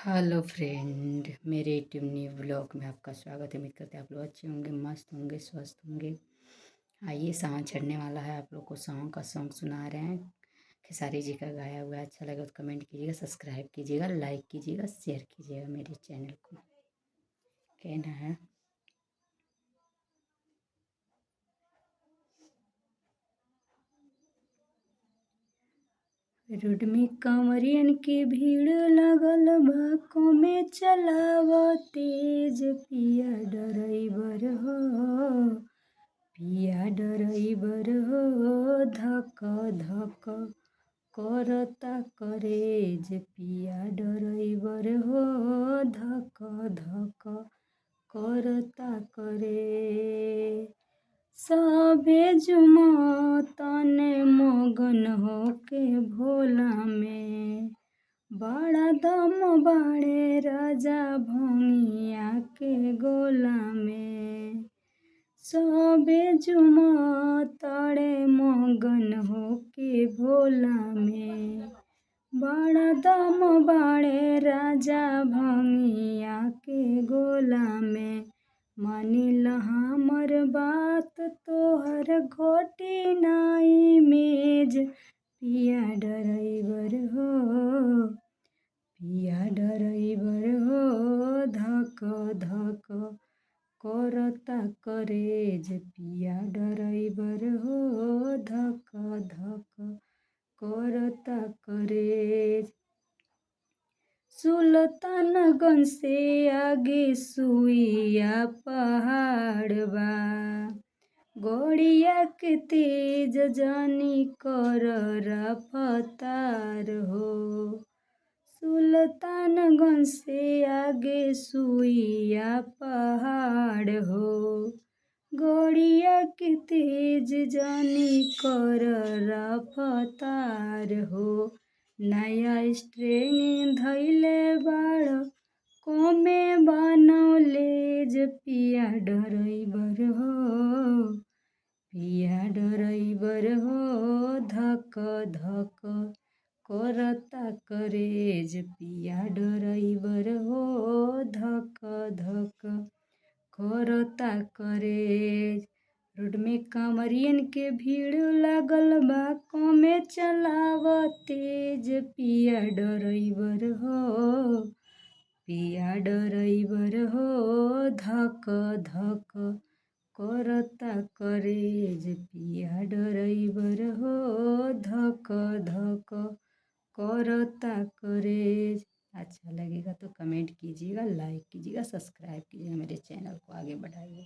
Hello friend, मेरे YouTube new blog में आपका स्वागत है। उम्मीद करते हैं आप लोग अच्छे होंगे, मस्त होंगे, स्वस्थ होंगे। आइए, सावन चढ़ने वाला है, आप लोग को सावन का सॉन्ग सुना रहे हैं। खेसारी जी का गाया हुआ है। अच्छा लगे तो कमेंट कीजिएगा, सब्सक्राइब कीजिएगा, लाइक कीजिएगा, शेयर कीजिएगा मेरे चैनल को। कहना है रोड में कांवरियन के भीड़ लगल बा, कमे चलाव तेज पिया ड्राइवर हो, पिया ड्राइवर हो। धक धक करता करेज पिया ड्राइवर हो, धक धक करता करे। सभे जुमतने मगन होके भोला में, बड़ा दम बाड़े राजा भंगिया के गोला में। सबे जुमतड़े मगन होके भोला में, बड़ा दम बाड़े राजा भंगिया के गोला में। मानिल हमर बात तोहर घोटी नाई मेज पिया ड्राइवर हो, पिया ड्राइवर हो। धक धक करता करेज पिया ड्राइवर हो, धक धक करता करेज। सुल्तानगंज से आगे सुइया पहाड़ बा, गड़िया के तेज जानी कर रफ्तार हो। सुल्तानगंज से आगे सुइया पहाड़ हो, गड़िया के तेज जानी कर रफ्तार हो। नया स्ट्रेंग धैले बाड़, कमे बनौलेज पिया ड्राइवर हो, पिया ड्राइवर हो। धक धक करता करेज पिया ड्राइवर हो, धक धक करता करेज। रोड में कांवरियन के भीड़ लागल बा, कमे चलाव तेज पिया ड्राइवर हो, पिया ड्राइवर हो। धक धक करता करेज पिया ड्राइवर हो, धक धक करता करेज। अच्छा लगेगा तो कमेंट कीजिएगा, लाइक कीजिएगा, सब्सक्राइब कीजिएगा, मेरे चैनल को आगे बढ़ाइए।